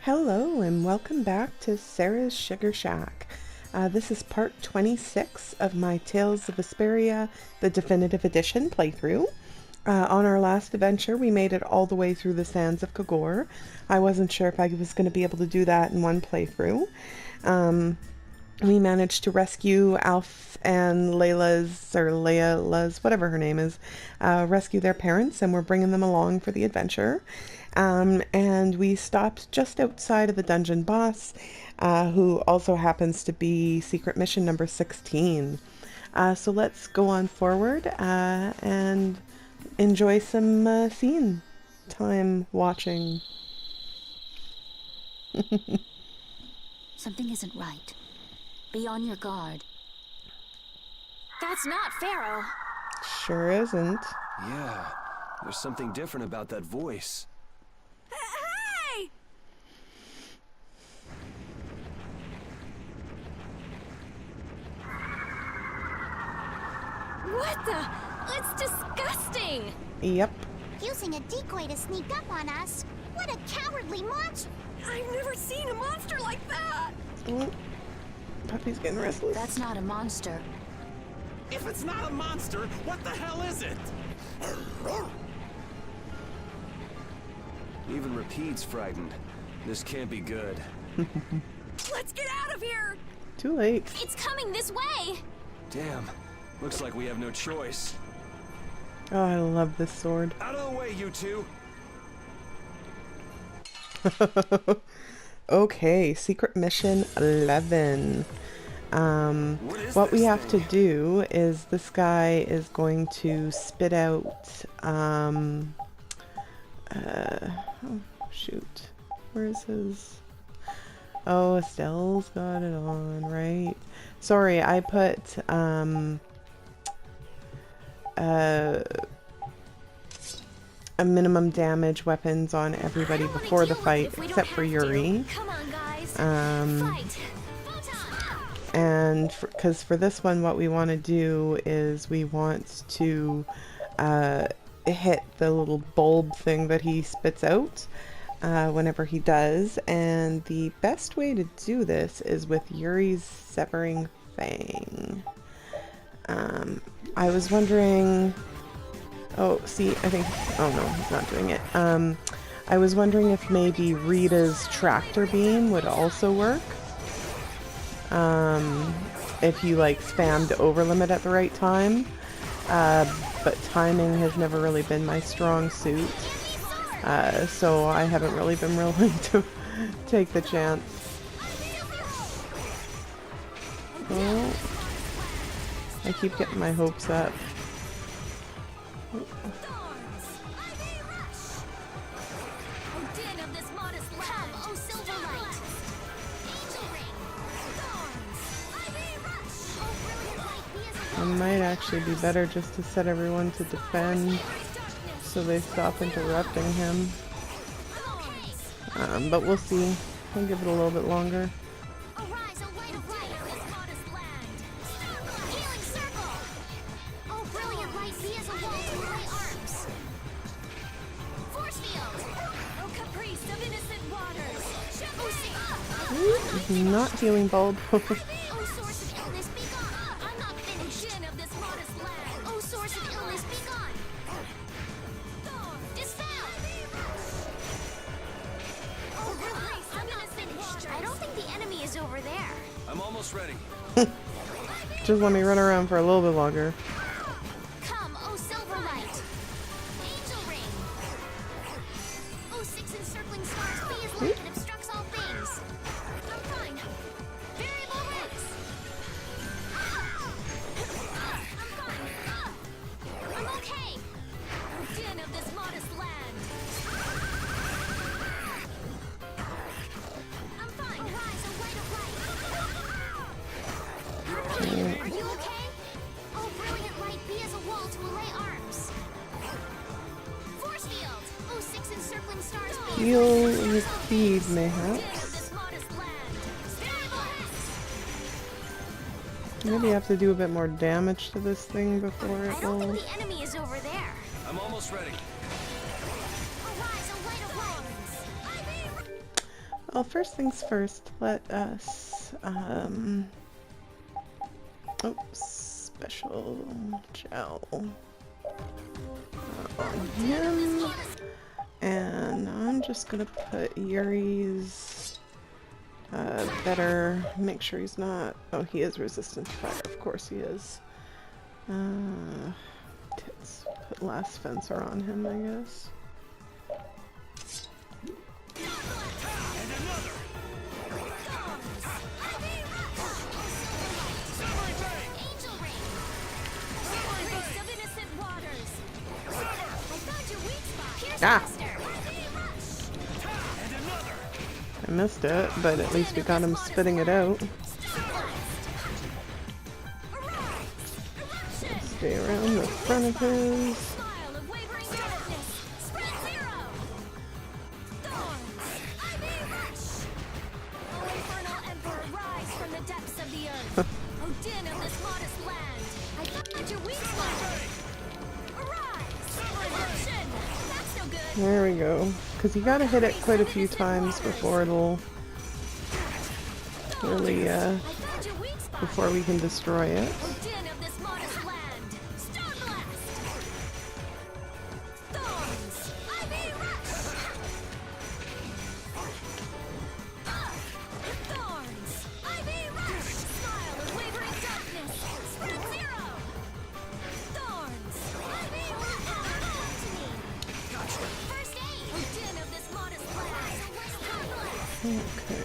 Hello and welcome back to Sarah's Sugar Shack. This is part 26 of my Tales of Vesperia, the Definitive Edition playthrough. On our last adventure, we made it all the way through the sands of Kogor. I wasn't sure if I was going to be able to do that in one playthrough. We managed to rescue Alf and Layla's, whatever her name is, rescue their parents, and we're bringing them along for the adventure. And we stopped just outside of the dungeon boss, who also happens to be secret mission number 16. So let's go on forward and enjoy some scene time watching. Something isn't right. Be on your guard. That's not Pharaoh. Sure isn't. Yeah, there's something different about that voice. Hey! What the? It's disgusting! Yep. Using a decoy to sneak up on us? What a cowardly monster! I've never seen a monster like that! Oh, puppy's getting restless. That's not a monster. If it's not a monster, what the hell is it? Even Rapide's frightened. This can't be good. Let's get out of here! Too late. It's coming this way! Damn, looks like we have no choice. Oh, I love this sword. Out of the way, you two! Okay, secret mission 11. What we have to do is this guy is going to spit out, oh shoot, where's his, oh, Estelle's got it on, right? Sorry, I put, a minimum damage weapons on everybody before the fight, except for Yuri. Come on, guys. Fight. And because for this one, what we want to do is we want to hit the little bulb thing that he spits out whenever he does. And the best way to do this is with Yuri's Severing Fang. I was wondering... Oh, see, I think... Oh, no, he's not doing it. I was wondering if maybe Rita's Tractor Beam would also work. If you, like, spammed Overlimit at the right time. But timing has never really been my strong suit. So I haven't really been willing to take the chance. Oh. I keep getting my hopes up. It might actually be better just to set everyone to defend so they stop interrupting him. But we'll see. We'll give it a little bit longer. Ooh, not healing bulb. I'm almost ready. Just let me run around for a little bit longer. Come, oh Silverlight! Angel Ring! Oh, 6 encircling stars, B is light and obstructs all things. I'm fine. Variable rings! I'm fine. I'm okay. Den of this modest land. I'm fine. Rise, a light of light. Are you okay? Oh, brilliant light, be as a wall to allay arms. Force field! Oh, 6 encircling stars, be Heal with speed, mayhaps. Maybe I have to do a bit more damage to this thing before it I don't will... think the enemy is over there. I'm almost ready. Arise, a light of light. Well, first things first, let us, special gel on him. And I'm just gonna put Yuri's, better, make sure he's not, oh, he is resistant to fire, of course he is. Tits, put last fencer on him, I guess. Ah! I missed it, but at least we got him spitting it out. Stay around the front of his. There we go. Because you gotta hit it quite a few times before it'll really, before we can destroy it. Okay.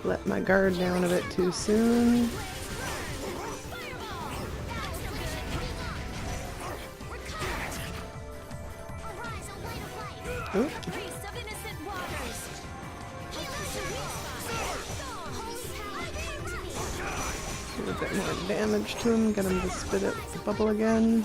Let my guard down a bit too soon. Oop. Do a bit more damage to him, get him to spit it bubble again.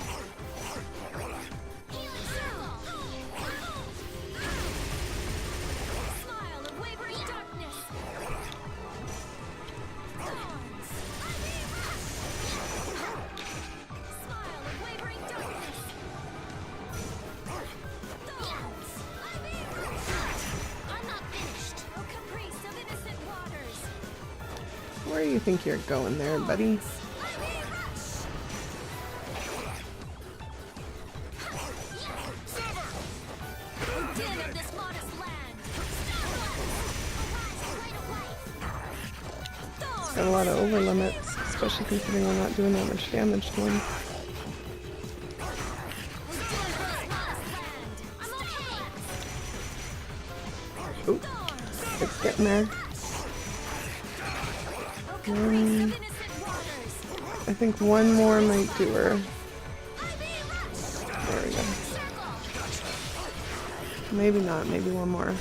Where do you think you're going there, buddy? It's got a lot of over limits, especially considering we're not doing that much damage to him. Oop, it's getting there. I think one more might do her. There we go. Maybe not, maybe one more.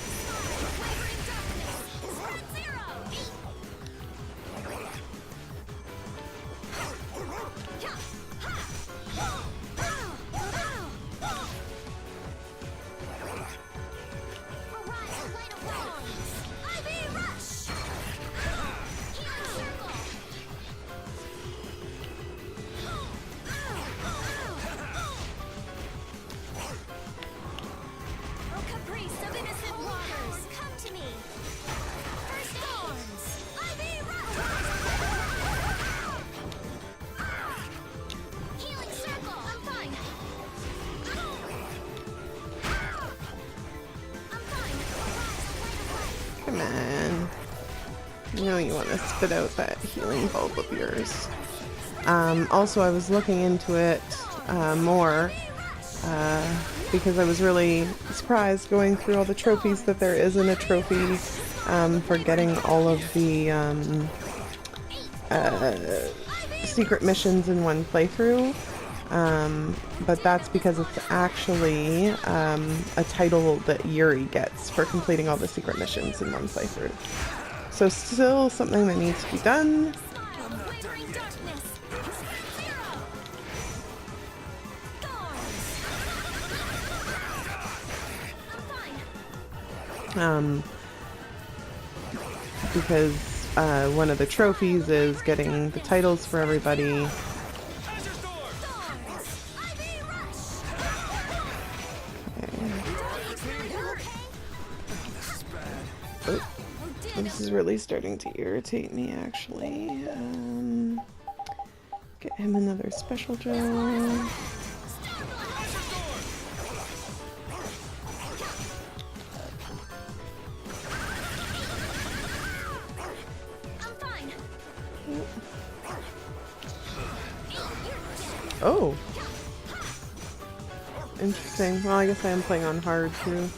Come on. You know you want to spit out that healing bulb of yours. Also, I was looking into it more because I was really surprised going through all the trophies that there isn't a trophy for getting all of the secret missions in one playthrough. But that's because it's actually a title that Yuri gets for completing all the secret missions in one playthrough. So still something that needs to be done. Because one of the trophies is getting the titles for everybody. Oh, this is really starting to irritate me, actually. Get him another special gem. Oh! Interesting. Well, I guess I am playing on hard, too.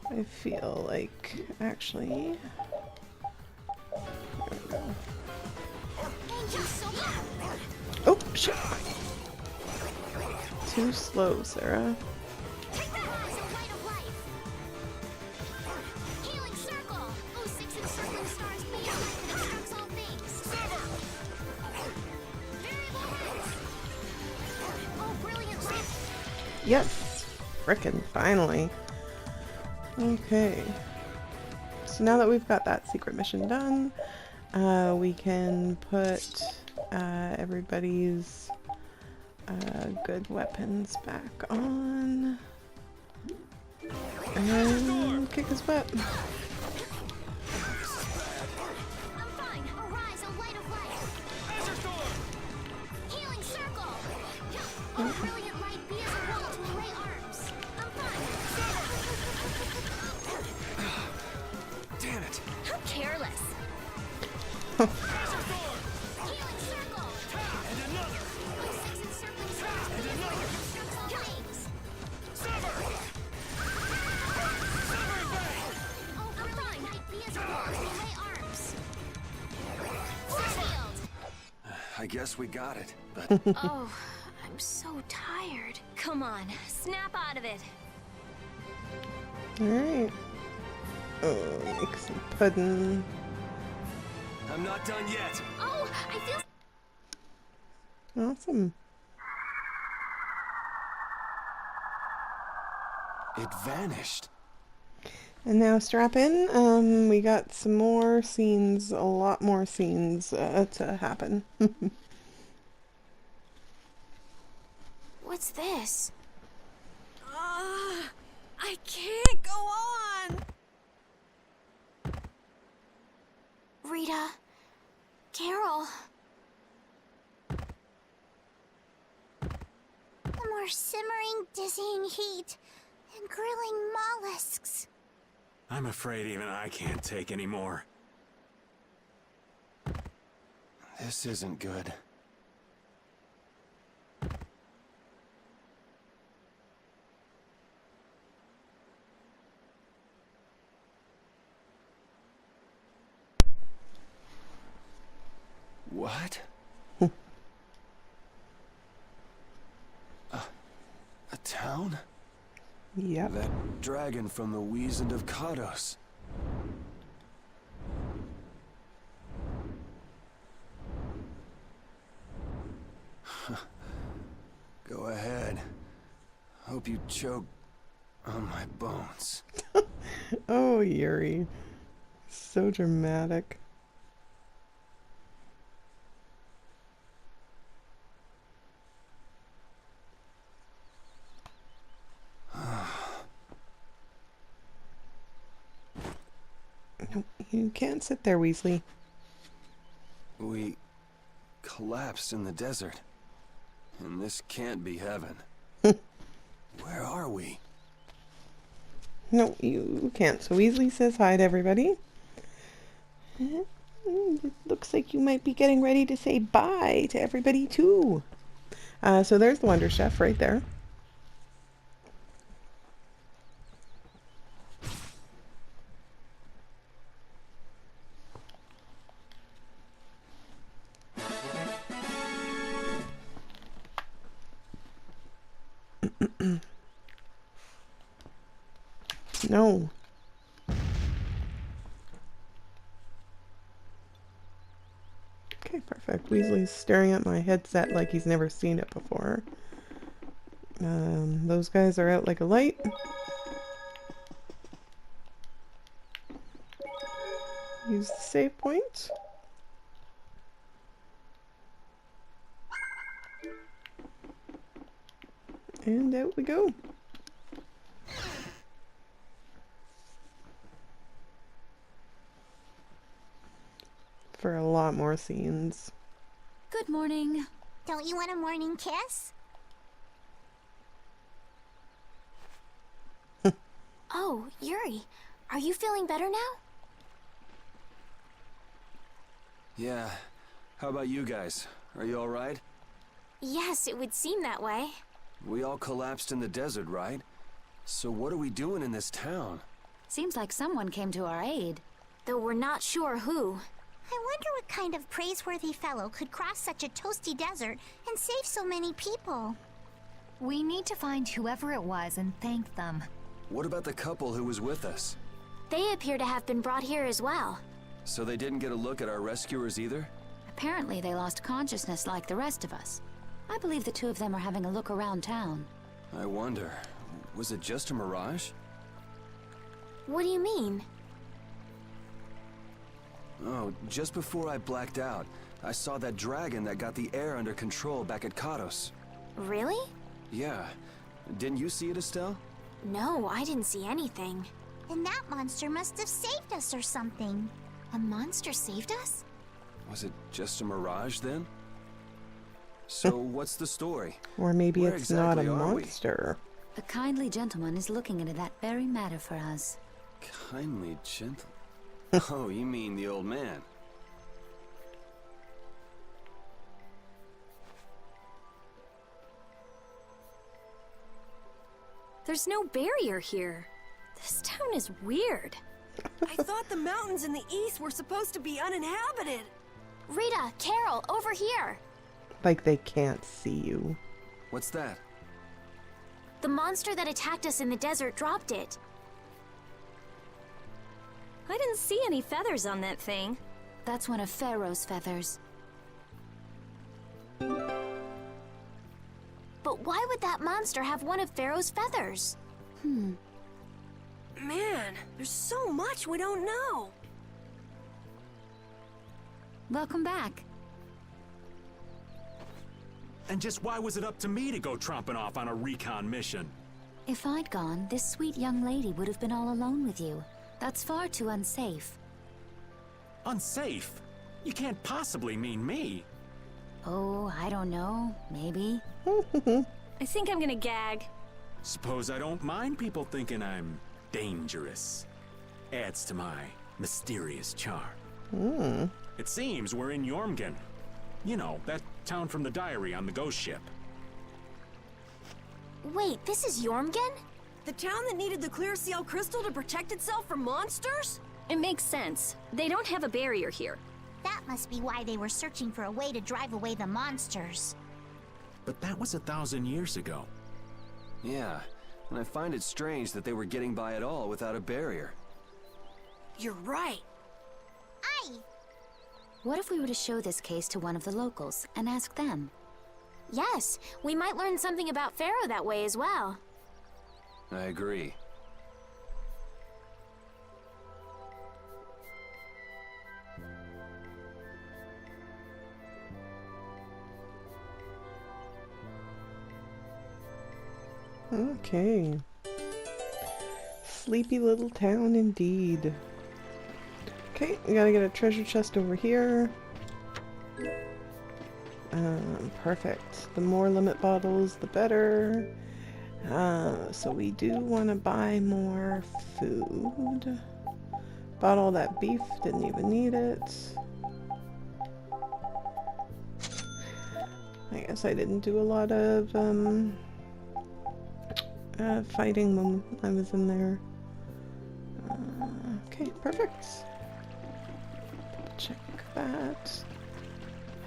I feel like, actually... There we go. Oh, shit! Too slow, Sarah. Yes! Frickin' finally. Okay. So now that we've got that secret mission done, we can put everybody's good weapons back on. And kick his butt. Damn it! How careless. I guess we got it, but Oh, I'm so tired. Come on, snap out of it. Alright. Oh, make some pudding. I'm not done yet. Oh, I feel Awesome. It vanished. And now strap in. We got some more scenes, a lot more scenes to happen. What's this? I can't go on. Rita, Carol. The more simmering, dizzying heat and grilling mollusks. I'm afraid even I can't take any more. This isn't good. What? A town? Yep. That dragon from the Wizened of Kados. Go ahead. Hope you choke on my bones. Oh, Yuri. So dramatic. You can't sit there, Weasley. We collapsed in the desert. And this can't be heaven. Where are we? No, you can't. So Weasley says hi to everybody. It looks like you might be getting ready to say bye to everybody, too. So there's the Wonder Chef right there. No. Okay, perfect. Weasley's staring at my headset like he's never seen it before. Those guys are out like a light. Use the save point. And out we go. For a lot more scenes. Good morning. Don't you want a morning kiss? Oh, Yuri, are you feeling better now? Yeah. How about you guys? Are you alright? Yes, it would seem that way. We all collapsed in the desert, right? So what are we doing in this town? Seems like someone came to our aid. Though we're not sure who. I wonder what kind of praiseworthy fellow could cross such a toasty desert and save so many people. We need to find whoever it was and thank them. What about the couple who was with us? They appear to have been brought here as well. So they didn't get a look at our rescuers either? Apparently they lost consciousness like the rest of us. I believe the two of them are having a look around town. I wonder, was it just a mirage? What do you mean? Oh, just before I blacked out, I saw that dragon that got the air under control back at Kados. Really? Yeah. Didn't you see it, Estelle? No, I didn't see anything. Then that monster must have saved us or something. A monster saved us? Was it just a mirage then? So what's the story? Or maybe Where it's not a exactly are we? monster. A kindly gentleman is looking into that very matter for us. Kindly gentle. Oh, you mean the old man? There's no barrier here. This town is weird. I thought the mountains in the east were supposed to be uninhabited. Rita, Carol, over here! Like they can't see you. What's that? The monster that attacked us in the desert dropped it. I didn't see any feathers on that thing. That's one of Pharaoh's feathers. But why would that monster have one of Pharaoh's feathers? Man, there's so much we don't know. Welcome back. And just why was it up to me to go tromping off on a recon mission? If I'd gone, this sweet young lady would have been all alone with you. That's far too unsafe. Unsafe? You can't possibly mean me. Oh, I don't know. Maybe. I think I'm gonna gag. Suppose I don't mind people thinking I'm dangerous. Adds to my mysterious charm. It seems we're in Yormgen. You know, that town from the diary on the ghost ship. Wait, this is Yormgen? The town that needed the clear seal crystal to protect itself from monsters? It makes sense. They don't have a barrier here. That must be why they were searching for a way to drive away the monsters. But that was 1,000 years ago. Yeah, and I find it strange that they were getting by at all without a barrier. You're right. Aye! What if we were to show this case to one of the locals and ask them? Yes, we might learn something about Pharaoh that way as well. I agree. Okay. Sleepy little town indeed. Okay, we gotta get a treasure chest over here. Perfect. The more limit bottles, the better. So we do want to buy more food. Bought all that beef, didn't even need it. I guess I didn't do a lot of fighting when I was in there. Okay, perfect. Check that.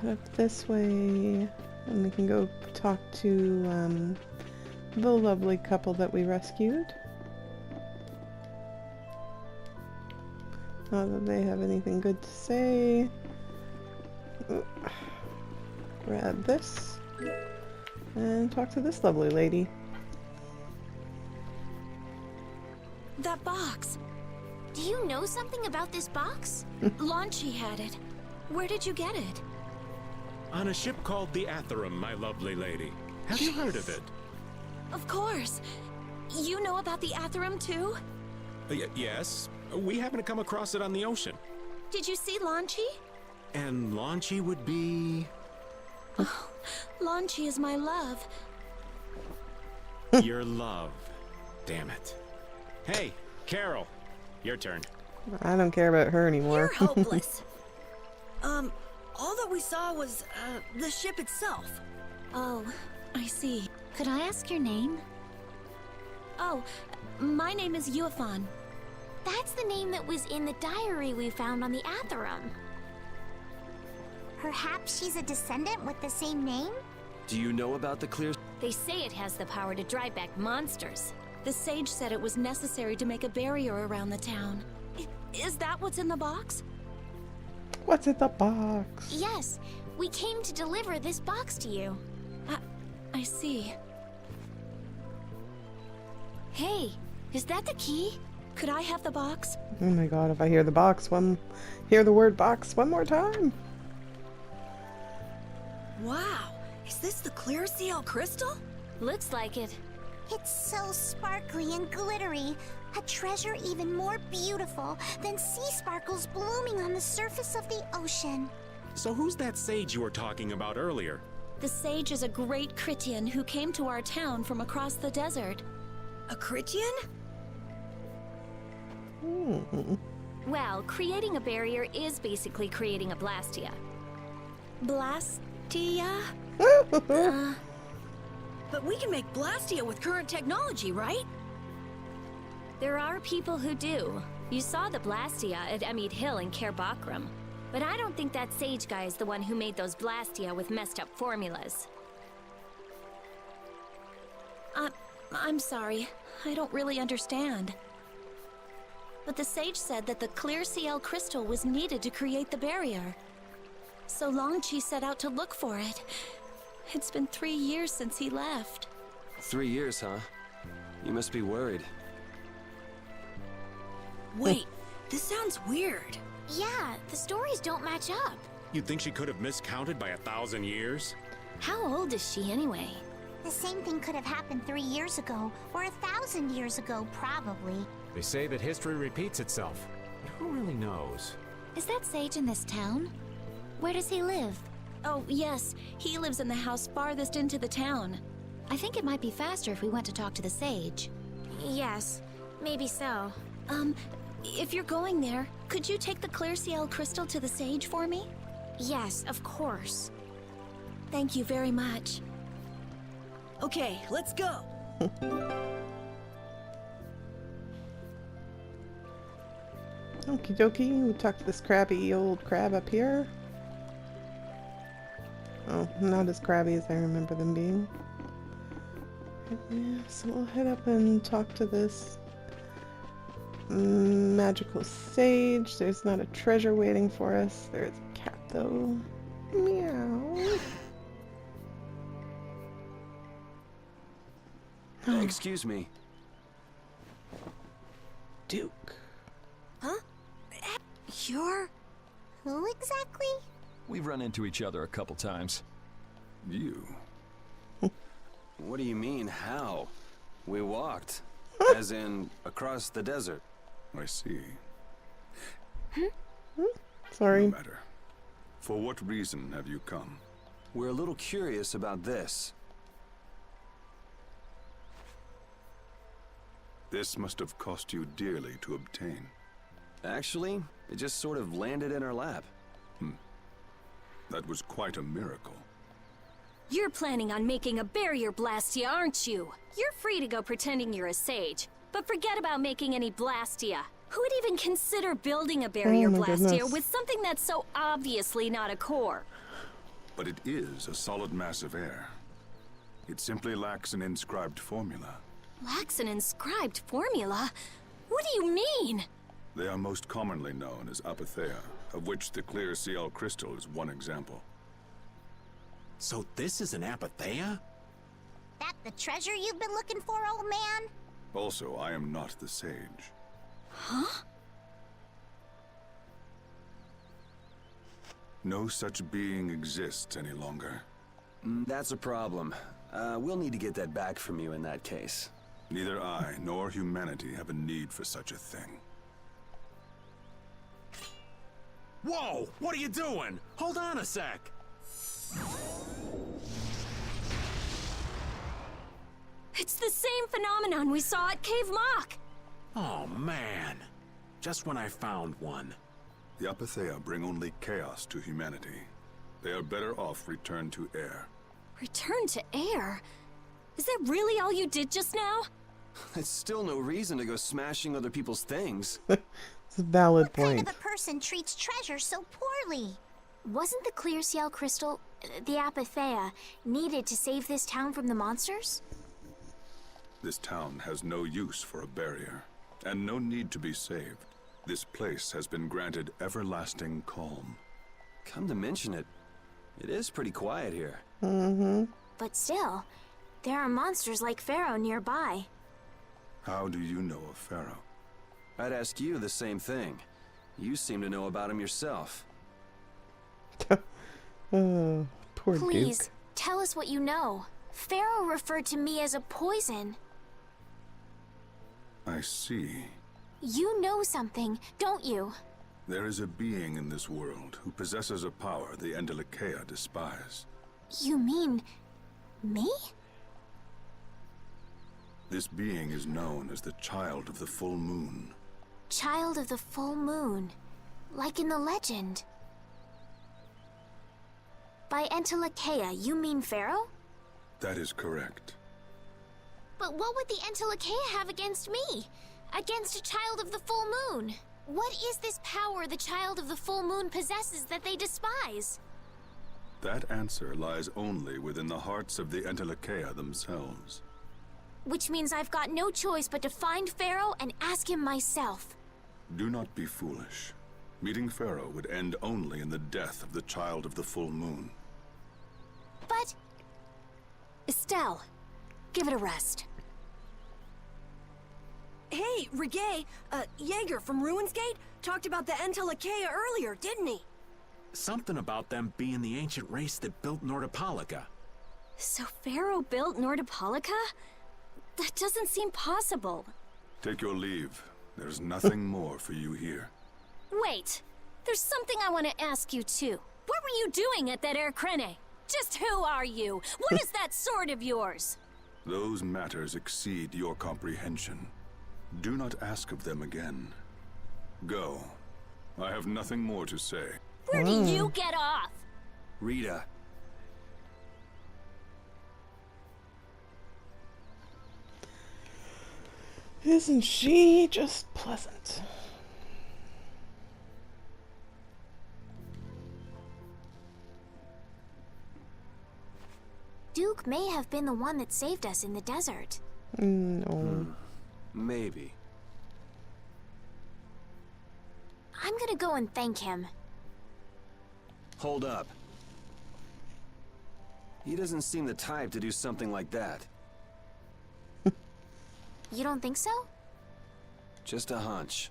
Head up this way, and we can go talk to the lovely couple that we rescued. Not that they have anything good to say. Ooh. Grab this and talk to this lovely lady. That box. Do you know something about this box? Launchy had it. Where did you get it? On a ship called the Atherum, my lovely lady. Have you heard of it? Of course. You know about the Atherum too? Yes. We happened to come across it on the ocean. Did you see Launchy? And Launchy would be... Launchy is my love. your love. Damn it. Hey, Carol. Your turn. I don't care about her anymore. You're hopeless. All that we saw was, the ship itself. Oh, I see. Could I ask your name? Oh, my name is Yuafan. That's the name that was in the diary we found on the Atherum. Perhaps she's a descendant with the same name? Do you know about the clear... They say it has the power to drive back monsters. The sage said it was necessary to make a barrier around the town. Is that what's in the box? What's in the box? Yes, we came to deliver this box to you. I see. Hey, is that the key? Could I have the box? Oh my god, if I hear the word box one more time. Wow, is this the clear CL crystal? Looks like it. It's so sparkly and glittery. A treasure even more beautiful than sea sparkles blooming on the surface of the ocean. So who's that sage you were talking about earlier? The sage is a great Critian who came to our town from across the desert. A Critian? Well, creating a barrier is basically creating a Blastia. Blastia? But we can make Blastia with current technology, right? There are people who do. You saw the Blastia at Emid Hill in Cair Bakram. But I don't think that sage guy is the one who made those Blastia with messed up formulas. I'm sorry. I don't really understand. But the sage said that the clear CL crystal was needed to create the barrier. So Longchi set out to look for it. It's been 3 years since he left. 3 years, huh? You must be worried. Wait, this sounds weird. Yeah, the stories don't match up. You'd think she could have miscounted by 1,000 years? How old is she anyway? The same thing could have happened 3 years ago, or 1,000 years ago, probably. They say that history repeats itself. But who really knows? Is that sage in this town? Where does he live? Oh, yes. He lives in the house farthest into the town. I think it might be faster if we went to talk to the sage. Yes, maybe so. If you're going there, could you take the clear CL crystal to the sage for me? Yes, of course. Thank you very much. Okay, let's go. Okie dokie, we'll talk to this crabby old crab up here. Oh, not as crabby as I remember them being. Yeah, so we'll head up and talk to this magical sage. There's not a treasure waiting for us. There's a cat though. Meow. Excuse me. Duke. Huh? You're... Who exactly? We've run into each other a couple times. You? What do you mean, how? We walked. As in, across the desert. I see. Sorry. No matter. For what reason have you come? We're a little curious about this. This must have cost you dearly to obtain. Actually, it just sort of landed in our lap. That was quite a miracle. You're planning on making a barrier Blastia, aren't you? You're free to go pretending you're a sage, but forget about making any Blastia. Who would even consider building a barrier my Blastia goodness. with something that's so obviously not a core? But it is a solid mass of air. It simply lacks an inscribed formula. Lacks an inscribed formula? What do you mean? They are most commonly known as apatheia, of which the clear CL crystal is one example. So this is an apatheia? That the treasure you've been looking for, old man? Also, I am not the sage. Huh? No such being exists any longer. That's a problem. We'll need to get that back from you in that case. Neither I nor humanity have a need for such a thing. Whoa! What are you doing? Hold on a sec! It's the same phenomenon we saw at Cave Mock! Oh, man. Just when I found one. The Apatheia bring only chaos to humanity. They are better off returned to air. Return to air? Is that really all you did just now? It's still no reason to go smashing other people's things. It's a valid What kind point. of a person treats treasure so poorly? Wasn't the clear CL crystal, the Apatheia, needed to save this town from the monsters? This town has no use for a barrier, and no need to be saved. This place has been granted everlasting calm. Come to mention it, it is pretty quiet here. But still, there are monsters like Pharaoh nearby. How do you know of Pharaoh? I'd ask you the same thing. You seem to know about him yourself. Oh, poor Please, Duke. tell us what you know. Pharaoh referred to me as a poison. I see. You know something, don't you? There is a being in this world who possesses a power the Endelikeia despise. You mean... me? This being is known as the Child of the Full Moon. Child of the full moon. Like in the legend. By Entelikeia, you mean Pharaoh? That is correct. But what would the Entelikeia have against me? Against a child of the full moon? What is this power the child of the full moon possesses that they despise? That answer lies only within the hearts of the Entelikeia themselves. Which means I've got no choice but to find Pharaoh and ask him myself. Do not be foolish. Meeting Pharaoh would end only in the death of the Child of the Full Moon. But... Estelle, give it a rest. Hey, Reggae, Jaeger from Ruinsgate talked about the Entelikeia earlier, didn't he? Something about them being the ancient race that built Nordopolica. So Pharaoh built Nordopolica? That doesn't seem possible. Take your leave. There's nothing more for you here. Wait, there's something I want to ask you too. What were you doing at that Air Krene? Just who are you? What is that sword of yours? Those matters exceed your comprehension. Do not ask of them again. Go. I have nothing more to say. Where do you get off? Rita. Isn't she just pleasant? Duke may have been the one that saved us in the desert. No. Maybe. I'm gonna go and thank him. Hold up. He doesn't seem the type to do something like that. You don't think so? Just a hunch.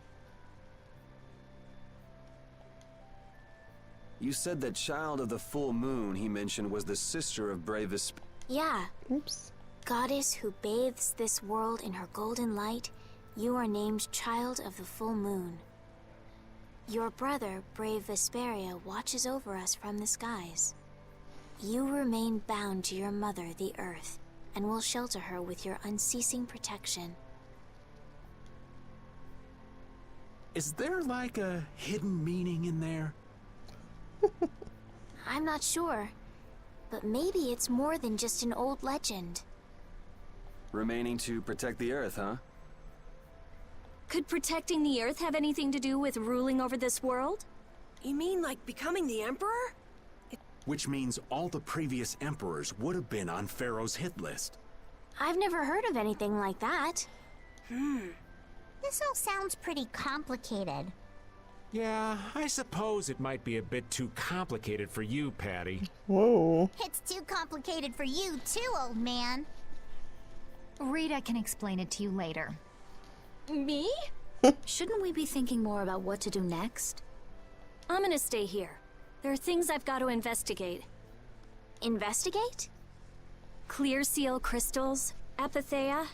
You said that Child of the Full Moon he mentioned was the sister of brave Vesperia. Yeah. Oops. Goddess who bathes this world in her golden light, you are named Child of the Full Moon. Your brother, brave Vesperia, watches over us from the skies. You remain bound to your mother, the Earth, and will shelter her with your unceasing protection. Is there like a hidden meaning in there? I'm not sure, but maybe it's more than just an old legend. Remaining to protect the Earth, huh? Could protecting the Earth have anything to do with ruling over this world? You mean like becoming the Emperor? Which means all the previous emperors would have been on Pharaoh's hit list. I've never heard of anything like that. This all sounds pretty complicated. Yeah, I suppose it might be a bit too complicated for you, Patty. Whoa. It's too complicated for you too, old man. Rita can explain it to you later. Me? Shouldn't we be thinking more about what to do next? I'm gonna stay here. There are things I've got to investigate. Investigate? Clear seal crystals, apatheia,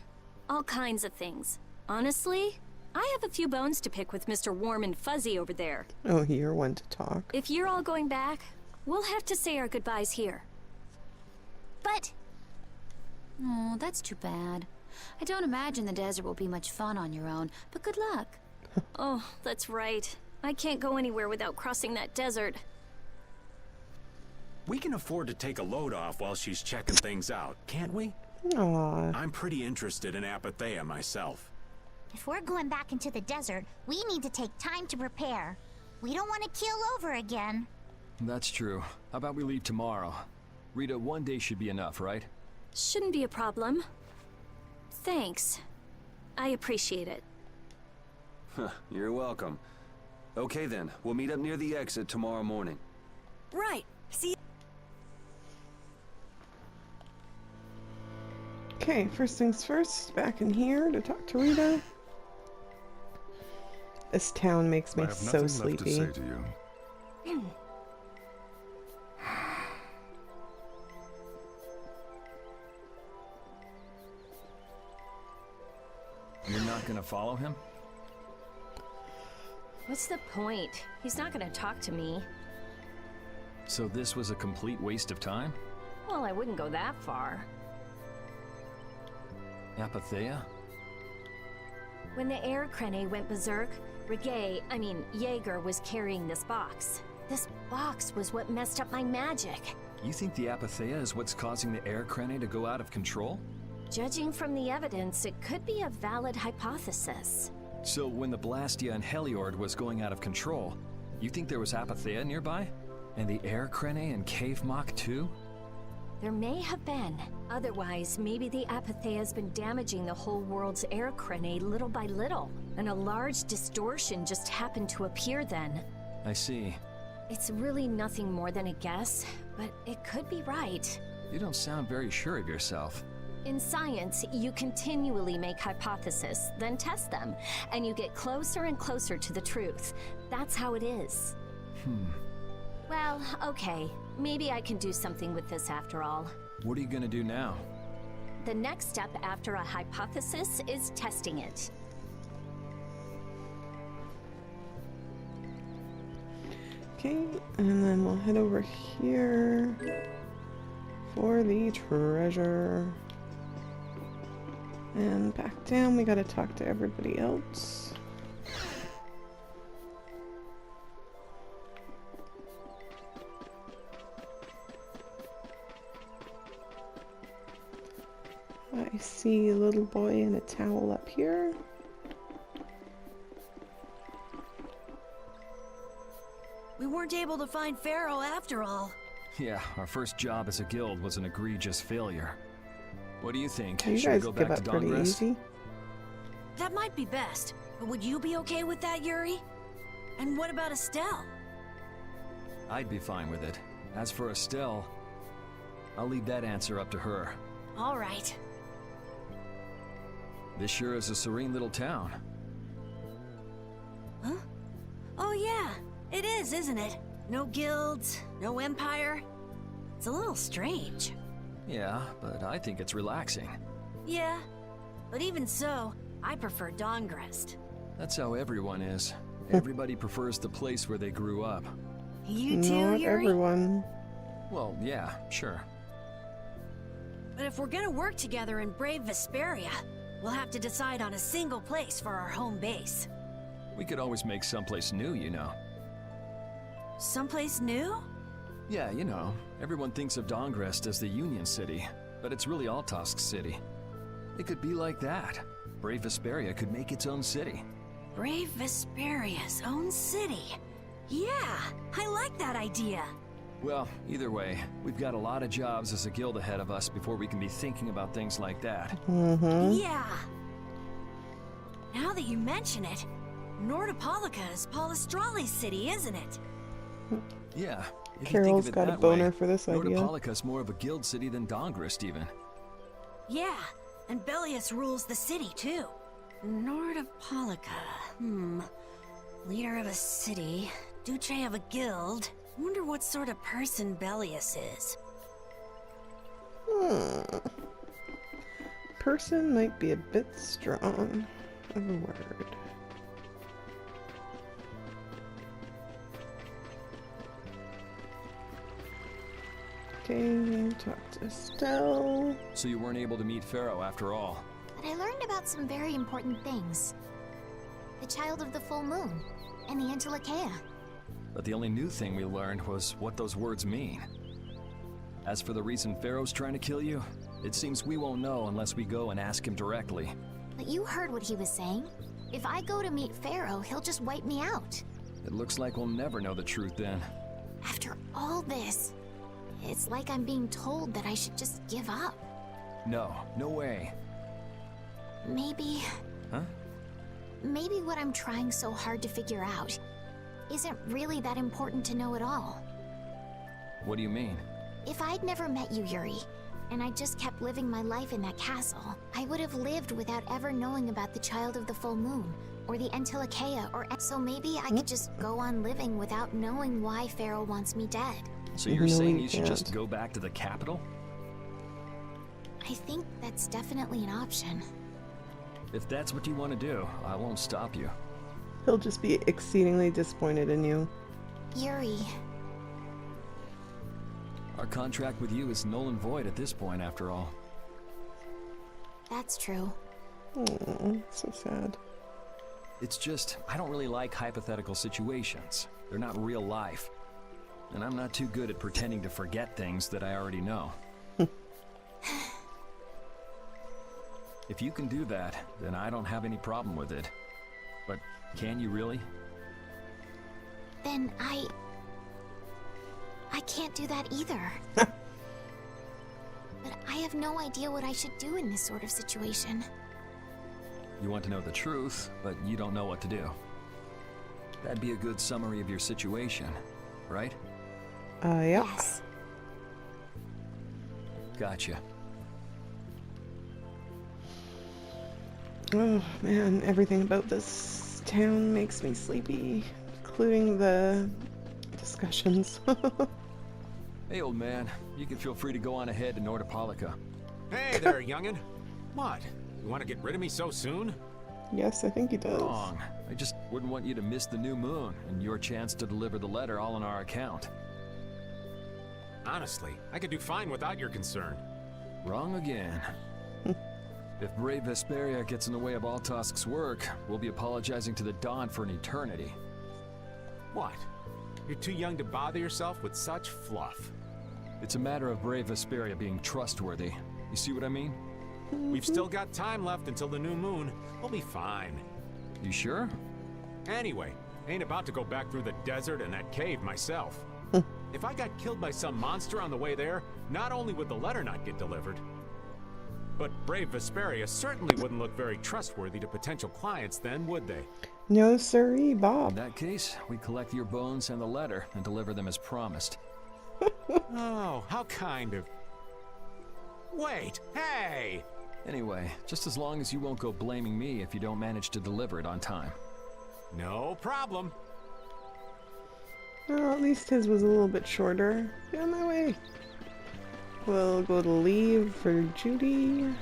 all kinds of things. Honestly, I have a few bones to pick with Mr. Warm and Fuzzy over there. Oh, you're one to talk. If you're all going back, we'll have to say our goodbyes here. But... Oh, that's too bad. I don't imagine the desert will be much fun on your own, but good luck. Oh, that's right. I can't go anywhere without crossing that desert. We can afford to take a load off while she's checking things out, can't we? Aww. I'm pretty interested in apatheia myself. if we're going back into the desert, we need to take time to prepare. We don't want to keel over again. That's true. How about we leave tomorrow? Rita, one day should be enough, right? Shouldn't be a problem. Thanks. I appreciate it. You're welcome. Okay then, we'll meet up near the exit tomorrow morning. Right. See. Okay, first things first, back in here to talk to Rita. This town makes me so sleepy. I have nothing left to say to you. You're not gonna follow him? What's the point? He's not gonna talk to me. So this was a complete waste of time? Well, I wouldn't go that far. Apatheia? When the air crane went berserk, Jaeger was carrying this box. This box was what messed up my magic. You think the Apatheia is what's causing the air crane to go out of control? Judging from the evidence, it could be a valid hypothesis. So when the Blastia and Heliord was going out of control, you think there was Apatheia nearby? And the air crane and Cave Mock too? There may have been. Otherwise, maybe the Apatheia's been damaging the whole world's air crane little by little, and a large distortion just happened to appear then. I see. It's really nothing more than a guess, but it could be right. You don't sound very sure of yourself. In science, you continually make hypotheses, then test them, and you get closer and closer to the truth. That's how it is. Well, okay. Maybe I can do something with this after all. What are you gonna do now? The next step after a hypothesis is testing it. Okay, and then we'll head over here for the treasure. And back down, we gotta talk to everybody else. I see a little boy in a towel up here. We weren't able to find Pharaoh after all. Yeah, our first job as a guild was an egregious failure. What do you think? You Should we guys go give back up to pretty Dongress? easy. That might be best. But would you be okay with that, Yuri? And what about Estelle? I'd be fine with it. As for Estelle, I'll leave that answer up to her. All right. This sure is a serene little town. Huh? Oh yeah, it is, isn't it? No guilds, no empire. It's a little strange. Yeah, but I think it's relaxing. Yeah, but even so, I prefer Dongrest. That's how everyone is. Everybody prefers the place where they grew up. You too, Not Yuri? everyone. Well, yeah, sure. But if we're gonna work together in brave Vesperia, we'll have to decide on a single place for our home base. We could always make someplace new, you know. Someplace new? Yeah, you know, everyone thinks of Dongrest as the Union City, but it's really Altosk City. It could be like that. Brave Vesperia could make its own city. Brave Vesperia's own city. Yeah, I like that idea. Well, either way, we've got a lot of jobs as a guild ahead of us before we can be thinking about things like that. Yeah. Now that you mention it, Nordopolica is Polistrali's city, isn't it? Yeah, if Carol's you think of it got a that boner way, for this idea. Nordopolica's more of a guild city than Dongrest, even. Yeah, and Bellius rules the city, too. Nordopolica, Leader of a city, Duce of a guild. Wonder what sort of person Bellius is. Person might be a bit strong of a word. Okay, talk to Estelle. So you weren't able to meet Pharaoh after all. But I learned about some very important things. The Child of the Full Moon, and the Antilochaea. But the only new thing we learned was what those words mean. As for the reason Pharaoh's trying to kill you, it seems we won't know unless we go and ask him directly. But you heard what he was saying. If I go to meet Pharaoh, he'll just wipe me out. It looks like we'll never know the truth then. After all this, it's like I'm being told that I should just give up. No, no way. Maybe... Huh? Maybe what I'm trying so hard to figure out isn't really that important to know at all. What do you mean? If I'd never met you, Yuri, and I just kept living my life in that castle, I would have lived without ever knowing about the Child of the Full Moon, or the Antilochaea, or... So maybe I could just go on living without knowing why Pharaoh wants me dead. So you're saying you should just go back to the capital? I think that's definitely an option. If that's what you want to do, I won't stop you. He'll just be exceedingly disappointed in you. Yuri. Our contract with you is null and void at this point, after all. That's true. Oh, so sad. It's just, I don't really like hypothetical situations. They're not real life. And I'm not too good at pretending to forget things that I already know. If you can do that, then I don't have any problem with it. But can you really? Then I can't do that either. But I have no idea what I should do in this sort of situation. You want to know the truth, but you don't know what to do. That'd be a good summary of your situation, right? Yep. Yes. Gotcha. Oh man, everything about this town makes me sleepy, including the discussions. Hey, old man, you can feel free to go on ahead to Nordopolica. Hey there, youngin'. What? You want to get rid of me so soon? Yes, I think he does. Wrong. I just wouldn't want you to miss the new moon and your chance to deliver the letter all on our account. Honestly, I could do fine without your concern. Wrong again. If brave Vesperia gets in the way of Altosk's work, we'll be apologizing to the Dawn for an eternity. What? You're too young to bother yourself with such fluff. It's a matter of brave Vesperia being trustworthy. You see what I mean? We've still got time left until the new moon. We'll be fine. You sure? Anyway, ain't about to go back through the desert and that cave myself. If I got killed by some monster on the way there, not only would the letter not get delivered, but brave Vesperia certainly wouldn't look very trustworthy to potential clients then, would they? No siree, Bob. In that case, we collect your bones and the letter and deliver them as promised. Oh, how kind of... Wait, hey! Anyway, just as long as you won't go blaming me if you don't manage to deliver it on time. No problem. Well, at least his was a little bit shorter. Get on my way. We'll go to leave for Judy.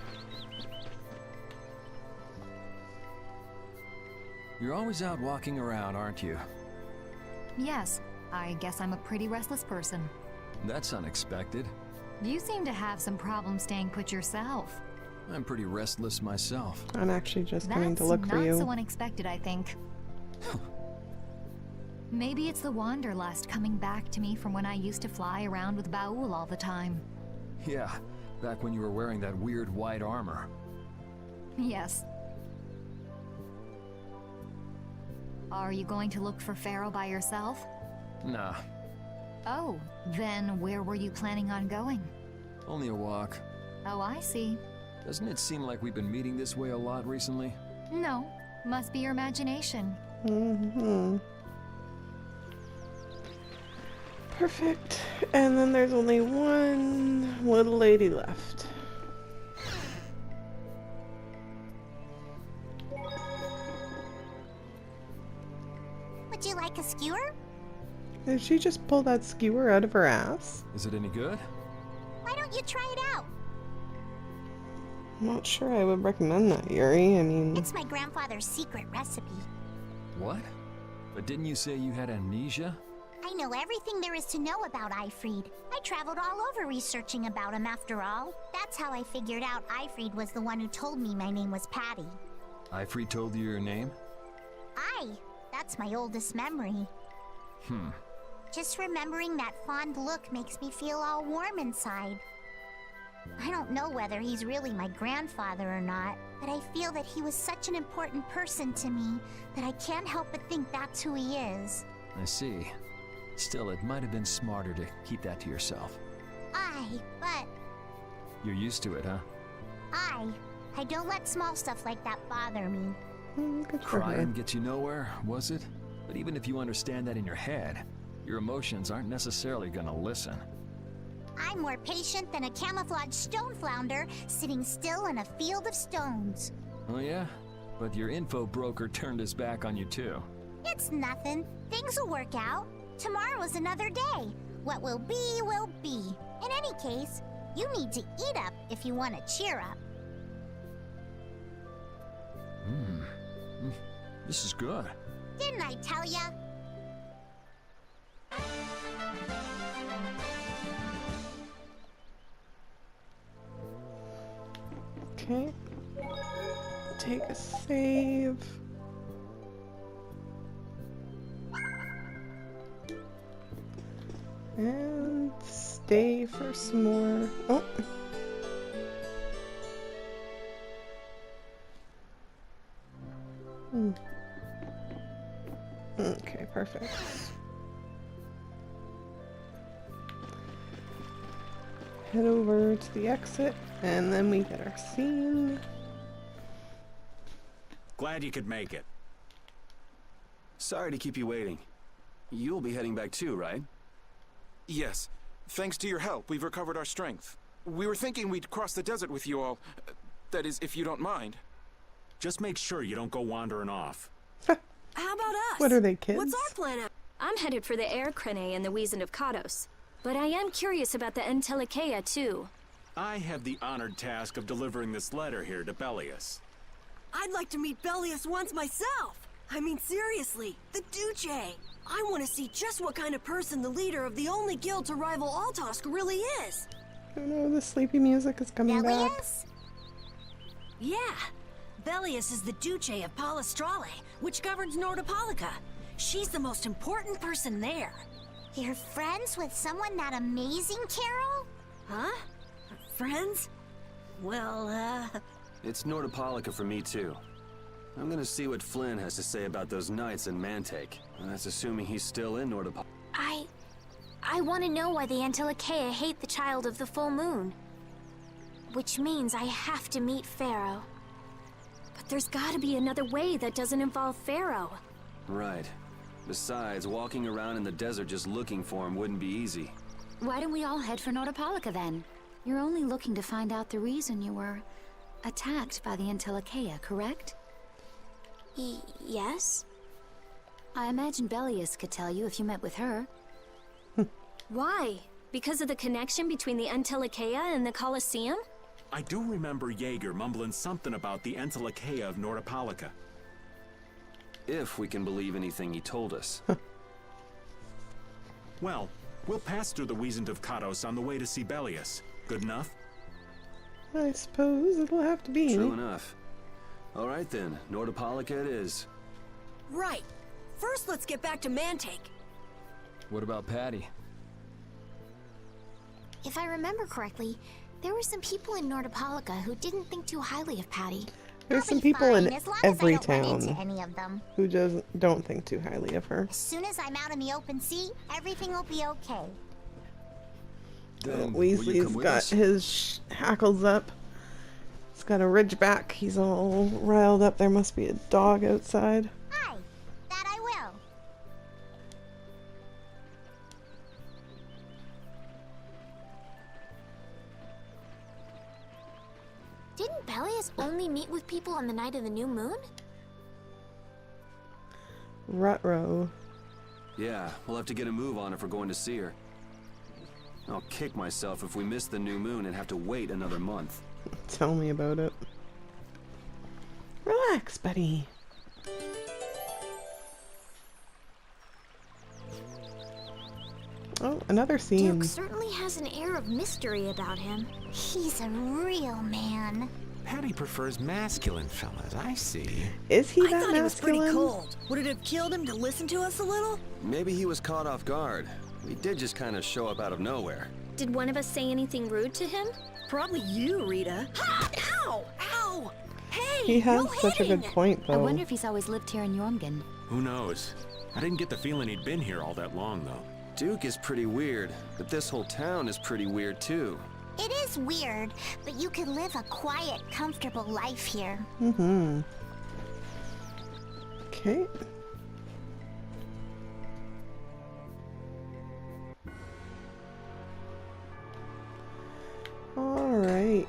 You're always out walking around, aren't you? Yes, I guess I'm a pretty restless person. That's unexpected. You seem to have some problems staying put yourself. I'm pretty restless myself. I'm actually just coming to That's look for you. not so unexpected, I think. Maybe it's the wanderlust coming back to me from when I used to fly around with Baul all the time. Yeah, back when you were wearing that weird white armor. Yes. Are you going to look for Pharaoh by yourself? Nah. Oh, then where were you planning on going? Only a walk. Oh, I see. Doesn't it seem like we've been meeting this way a lot recently? No, must be your imagination. Mm-hmm. Perfect. And then there's only one little lady left. Would you like a skewer? Did she just pull that skewer out of her ass? Is it any good? Why don't you try it out? I'm not sure I would recommend that, Yuri. I mean... It's my grandfather's secret recipe. What? But didn't you say you had amnesia? I know everything there is to know about Ifrid. I traveled all over researching about him after all. That's how I figured out Ifrid was the one who told me my name was Patty. Ifrid told you your name? That's my oldest memory. Just remembering that fond look makes me feel all warm inside. I don't know whether he's really my grandfather or not, but I feel that he was such an important person to me that I can't help but think that's who he is. I see. Still, it might have been smarter to keep that to yourself. But... You're used to it, huh? I don't let small stuff like that bother me. Good for her. Crying gets you nowhere, was it? But even if you understand that in your head, your emotions aren't necessarily gonna listen. I'm more patient than a camouflaged stone flounder sitting still in a field of stones. Oh yeah? But your info broker turned his back on you too. It's nothing. Things will work out. Tomorrow's another day. What will be, will be. In any case, you need to eat up if you want to cheer up. This is good. Didn't I tell ya? Okay. Take a save. And stay for some more. Oh. Okay, perfect. Head over to the exit, and then we get our scene. Glad you could make it. Sorry to keep you waiting. You'll be heading back too, right? Yes. Thanks to your help, we've recovered our strength. We were thinking we'd cross the desert with you all. That is, if you don't mind. Just make sure you don't go wandering off. How about us? What are they, kids? What's our plan? I'm headed for the Air Crane and the Wiesen of Kados. But I am curious about the Entelekea, too. I have the honored task of delivering this letter here to Belius. I'd like to meet Belius once myself. I mean, seriously, the Duce. I want to see just what kind of person the leader of the only guild to rival Altosk really is. Oh no, the sleepy music is coming back. Belius? Yeah. Belius is the Duce of Palestrale, which governs Nordopolica. She's the most important person there. You're friends with someone that amazing, Carol? Huh? Friends? Well, It's Nordopolica for me too. I'm gonna see what Flynn has to say about those knights in Mantake. And that's assuming he's still in Nordopolica. I want to know why the Entelekea hate the child of the full moon. Which means I have to meet Pharaoh. But there's gotta be another way that doesn't involve Pharaoh. Right. Besides, walking around in the desert just looking for him wouldn't be easy. Why don't we all head for Nordopolica then? You're only looking to find out the reason you were attacked by the Entelekea, correct? Yes? I imagine Belius could tell you if you met with her. Why? Because of the connection between the Entelekea and the Colosseum? I do remember Jaeger mumbling something about the Entelekea of Nordopolica. If we can believe anything he told us. Well, we'll pass through the Wiesen of Kados on the way to see Belius. Good enough? I suppose it'll have to be. True enough. All right then, Nordopolica it is. right. First, let's get back to Mantake. What about Patty? If I remember correctly, there were some people in Nordopolica who didn't think too highly of Patty. There's I'll some be people fine, in as long every as I don't run town into any of them. who don't think too highly of her. As soon as I'm out in the open sea, everything will be okay. Will you come Weasley's with got us? his hackles up. He's got a ridge back. He's all riled up. There must be a dog outside. Aye, that I will. Didn't Belius only meet with people on the night of the new moon? Rutrow. Yeah, we'll have to get a move on if we're going to see her. I'll kick myself if we miss the new moon and have to wait another month. Tell me about it. Relax, buddy. Oh, another scene. Duke certainly has an air of mystery about him. He's a real man. Patty prefers masculine fellas, I see. Is he I that thought he was pretty masculine? cold. Would it have killed him to listen to us a little? Maybe he was caught off guard. We did just kind of show up out of nowhere. Did one of us say anything rude to him? Probably you, Rita. Ha! Ow! Ow! Hey! He has no such a good hitting! point, I though. wonder if he's always lived here in Yormgen. Who knows? I didn't get the feeling he'd been here all that long, though. Duke is pretty weird, but this whole town is pretty weird too. It is weird, but you could live a quiet, comfortable life here. Mm-hmm. Okay. Alright.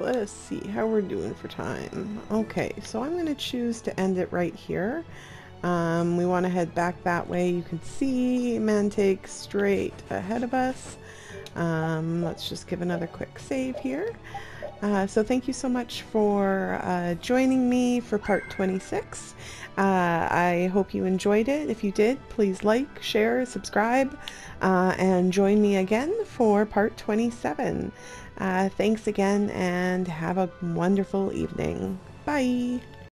Let's see how we're doing for time. Okay, so I'm going to choose to end it right here. We want to head back that way. You can see Mantake straight ahead of us. Let's just give another quick save here. So thank you so much for joining me for part 26. I hope you enjoyed it. If you did, please like, share, subscribe, and join me again for part 27. Thanks again and have a wonderful evening. Bye!